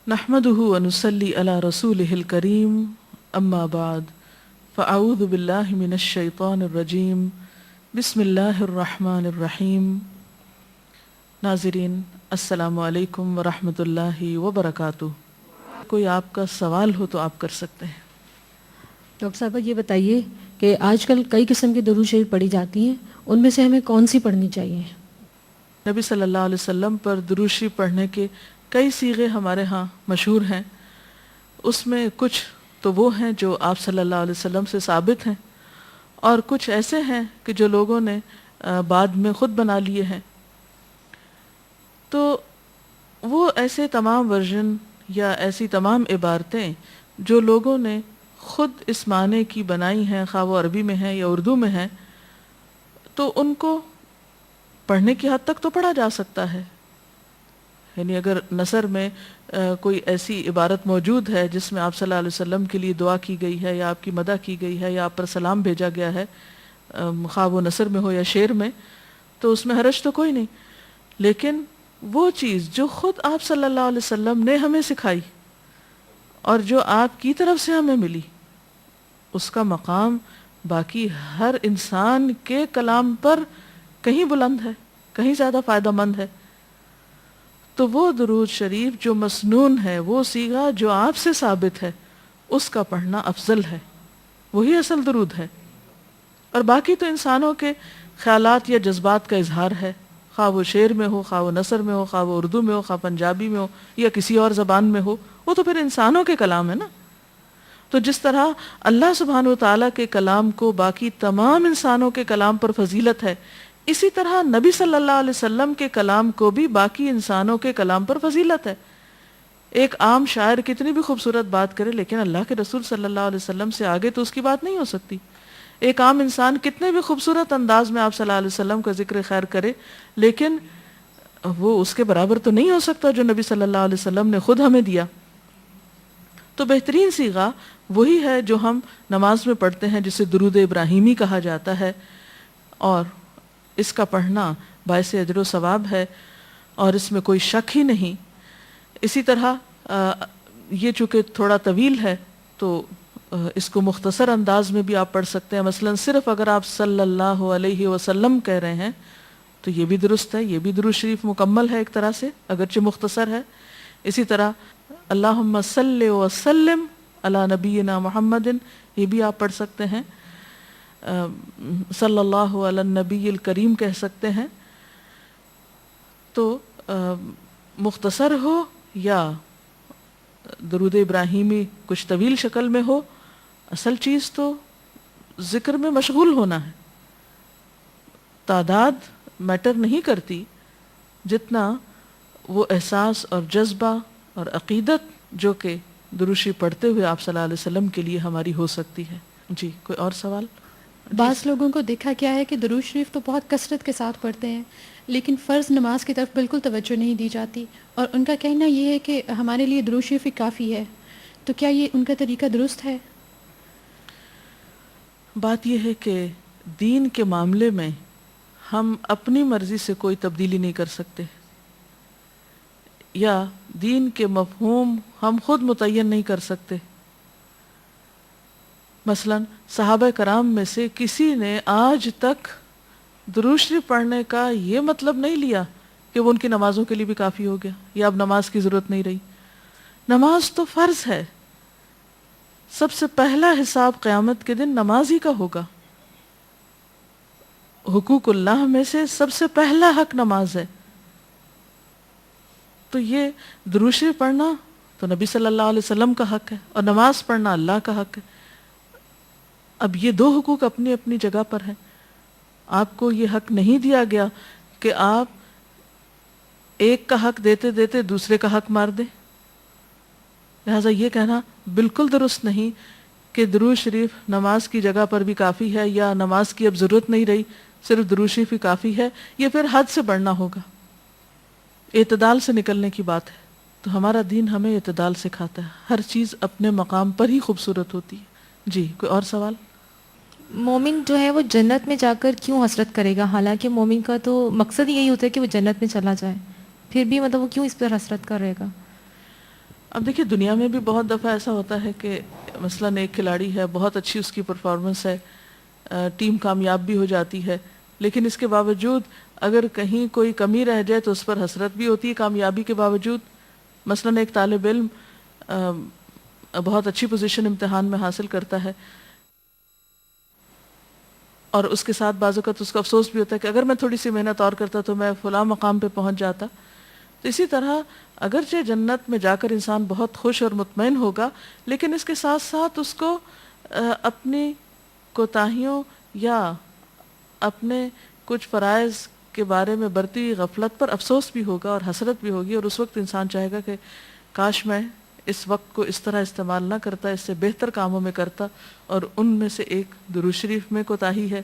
نحمده ونصلي على رسوله الكريم اما بعد فاعوذ بالله من الشیطان الرجیم بسم اللہ الرحمن الرحیم. ناظرین السلام علیکم ورحمۃ اللہ وبرکاتہ. کوئی آپ کا سوال ہو تو آپ کر سکتے ہیں. ڈاکٹر صاحبہ یہ بتائیے کہ آج کل کئی قسم کی درود شریف پڑھی جاتی ہیں، ان میں سے ہمیں کون سی پڑھنی چاہیے؟ نبی صلی اللہ علیہ وسلم پر درود شریف پڑھنے کے کئی صیغے ہمارے ہاں مشہور ہیں. اس میں کچھ تو وہ ہیں جو آپ صلی اللہ علیہ وسلم سے ثابت ہیں، اور کچھ ایسے ہیں کہ جو لوگوں نے بعد میں خود بنا لیے ہیں. تو وہ ایسے تمام ورژن یا ایسی تمام عبارتیں جو لوگوں نے خود اس معنی کی بنائی ہیں، خواہ وہ عربی میں ہیں یا اردو میں ہیں، تو ان کو پڑھنے کی حد تک تو پڑھا جا سکتا ہے. یعنی اگر نثر میں کوئی ایسی عبارت موجود ہے جس میں آپ صلی اللہ علیہ وسلم کے لیے دعا کی گئی ہے یا آپ کی مدح کی گئی ہے یا آپ پر سلام بھیجا گیا ہے، خواہ وہ نثر میں ہو یا شعر میں، تو اس میں حرج تو کوئی نہیں. لیکن وہ چیز جو خود آپ صلی اللہ علیہ وسلم نے ہمیں سکھائی اور جو آپ کی طرف سے ہمیں ملی، اس کا مقام باقی ہر انسان کے کلام پر کہیں بلند ہے، کہیں زیادہ فائدہ مند ہے. تو وہ درود شریف جو مسنون ہے، وہ صیغہ جو آپ سے ثابت ہے، اس کا پڑھنا افضل ہے، وہی اصل درود ہے. اور باقی تو انسانوں کے خیالات یا جذبات کا اظہار ہے، خواہ وہ شعر میں ہو، خواہ وہ نثر میں ہو، خواہ وہ اردو میں ہو، خواہ پنجابی میں ہو یا کسی اور زبان میں ہو، وہ تو پھر انسانوں کے کلام ہے نا. تو جس طرح اللہ سبحانہ و تعالیٰ کے کلام کو باقی تمام انسانوں کے کلام پر فضیلت ہے، اسی طرح نبی صلی اللہ علیہ وسلم کے کلام کو بھی باقی انسانوں کے کلام پر فضیلت ہے. ایک عام شاعر کتنی بھی خوبصورت بات کرے، لیکن اللہ کے رسول صلی اللہ علیہ وسلم سے آگے تو اس کی بات نہیں ہو سکتی. ایک عام انسان کتنے بھی خوبصورت انداز میں آپ صلی اللہ علیہ وسلم کا ذکر خیر کرے، لیکن وہ اس کے برابر تو نہیں ہو سکتا جو نبی صلی اللہ علیہ وسلم نے خود ہمیں دیا. تو بہترین صیغہ وہی ہے جو ہم نماز میں پڑھتے ہیں، جسے درود ابراہیمی کہا جاتا ہے، اور اس کا پڑھنا باعث اجر و ثواب ہے اور اس میں کوئی شک ہی نہیں. اسی طرح یہ چونکہ تھوڑا طویل ہے تو اس کو مختصر انداز میں بھی آپ پڑھ سکتے ہیں. مثلا صرف اگر آپ صلی اللہ علیہ وسلم کہہ رہے ہیں تو یہ بھی درست ہے، یہ بھی درود شریف مکمل ہے ایک طرح سے، اگرچہ مختصر ہے. اسی طرح اللہم صلی وسلم علی نبینا محمد، یہ بھی آپ پڑھ سکتے ہیں. صلی اللہ علی النبی الکریم کہہ سکتے ہیں. تو مختصر ہو یا درود ابراہیمی کچھ طویل شکل میں ہو، اصل چیز تو ذکر میں مشغول ہونا ہے. تعداد میٹر نہیں کرتی جتنا وہ احساس اور جذبہ اور عقیدت جو کہ درود شریف پڑھتے ہوئے آپ صلی اللہ علیہ وسلم کے لیے ہماری ہو سکتی ہے. جی کوئی اور سوال؟ بعض لوگوں کو دیکھا کیا ہے کہ درود شریف تو بہت کثرت کے ساتھ پڑھتے ہیں، لیکن فرض نماز کی طرف بالکل توجہ نہیں دی جاتی، اور ان کا کہنا یہ ہے کہ ہمارے لیے درود شریف ہی کافی ہے. تو کیا یہ ان کا طریقہ درست ہے؟ بات یہ ہے کہ دین کے معاملے میں ہم اپنی مرضی سے کوئی تبدیلی نہیں کر سکتے، یا دین کے مفہوم ہم خود متعین نہیں کر سکتے. مثلا صحابہ کرام میں سے کسی نے آج تک درود شریف پڑھنے کا یہ مطلب نہیں لیا کہ وہ ان کی نمازوں کے لیے بھی کافی ہو گیا یا اب نماز کی ضرورت نہیں رہی. نماز تو فرض ہے. سب سے پہلا حساب قیامت کے دن نماز ہی کا ہوگا. حقوق اللہ میں سے سب سے پہلا حق نماز ہے. تو یہ درود شریف پڑھنا تو نبی صلی اللہ علیہ وسلم کا حق ہے، اور نماز پڑھنا اللہ کا حق ہے. اب یہ دو حقوق اپنی اپنی جگہ پر ہیں. آپ کو یہ حق نہیں دیا گیا کہ آپ ایک کا حق دیتے دیتے دوسرے کا حق مار دیں. لہٰذا یہ کہنا بالکل درست نہیں کہ درود شریف نماز کی جگہ پر بھی کافی ہے یا نماز کی اب ضرورت نہیں رہی، صرف درود شریف ہی کافی ہے. یہ پھر حد سے بڑھنا ہوگا، اعتدال سے نکلنے کی بات ہے. تو ہمارا دین ہمیں اعتدال سکھاتا ہے، ہر چیز اپنے مقام پر ہی خوبصورت ہوتی ہے. جی کوئی اور سوال؟ مومن جو ہے وہ جنت میں جا کر کیوں حسرت کرے گا، حالانکہ مومن کا تو مقصد یہی ہوتا ہے کہ وہ جنت میں چلا جائے، پھر بھی مطلب وہ کیوں اس پر حسرت کرے گا؟ اب دیکھیے دنیا میں بھی بہت دفعہ ایسا ہوتا ہے کہ مثلاً ایک کھلاڑی ہے، بہت اچھی اس کی پرفارمنس ہے، ٹیم کامیاب بھی ہو جاتی ہے، لیکن اس کے باوجود اگر کہیں کوئی کمی رہ جائے تو اس پر حسرت بھی ہوتی ہے کامیابی کے باوجود. مثلاً ایک طالب علم بہت اچھی پوزیشن امتحان میں حاصل کرتا ہے اور اس کے ساتھ بعض اوقات اس کو افسوس بھی ہوتا ہے کہ اگر میں تھوڑی سی محنت اور کرتا تو میں فلاں مقام پہ پہنچ جاتا. تو اسی طرح اگرچہ جنت میں جا کر انسان بہت خوش اور مطمئن ہوگا، لیکن اس کے ساتھ ساتھ اس کو اپنی کوتاہیوں یا اپنے کچھ فرائض کے بارے میں برتی غفلت پر افسوس بھی ہوگا اور حسرت بھی ہوگی، اور اس وقت انسان چاہے گا کہ کاش میں اس وقت کو اس طرح استعمال نہ کرتا، اس سے بہتر کاموں میں کرتا. اور ان میں سے ایک درود شریف میں کوتاہی ہے.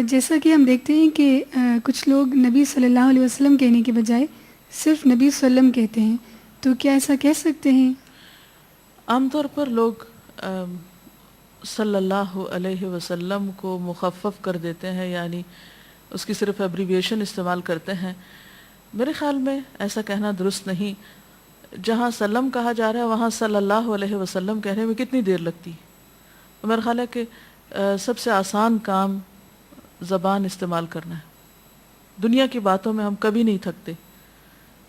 جیسا کہ ہم دیکھتے ہیں کہ کچھ لوگ نبی صلی اللہ علیہ وسلم کہنے کے بجائے صرف نبی صلی اللہ علیہ وسلم کہتے ہیں، تو کیا ایسا کہہ سکتے ہیں؟ عام طور پر لوگ صلی اللہ علیہ وسلم کو مخفف کر دیتے ہیں، یعنی اس کی صرف ایبریویشن استعمال کرتے ہیں. میرے خیال میں ایسا کہنا درست نہیں. جہاں سلم کہا جا رہا ہے وہاں صلی اللہ علیہ وسلم کہنے میں کتنی دیر لگتی. میرا خیال ہے کہ سب سے آسان کام زبان استعمال کرنا ہے. دنیا کی باتوں میں ہم کبھی نہیں تھکتے.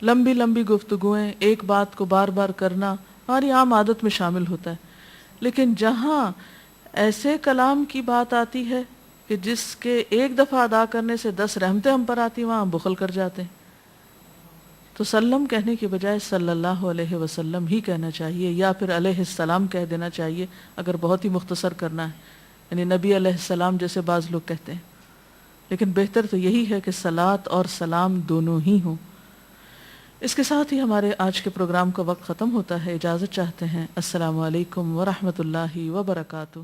لمبی لمبی گفتگویں، ایک بات کو بار بار کرنا ہماری عام عادت میں شامل ہوتا ہے. لیکن جہاں ایسے کلام کی بات آتی ہے کہ جس کے ایک دفعہ ادا کرنے سے 10 رحمتیں ہم پر آتی، وہاں ہم بخل کر جاتے ہیں. تو سلم کہنے کے بجائے صلی اللہ علیہ وسلم ہی کہنا چاہیے، یا پھر علیہ السلام کہہ دینا چاہیے اگر بہت ہی مختصر کرنا ہے، یعنی نبی علیہ السلام جیسے بعض لوگ کہتے ہیں. لیکن بہتر تو یہی ہے کہ صلاۃ اور سلام دونوں ہی ہوں. اس کے ساتھ ہی ہمارے آج کے پروگرام کا وقت ختم ہوتا ہے. اجازت چاہتے ہیں. السلام علیکم ورحمۃ اللہ وبرکاتہ.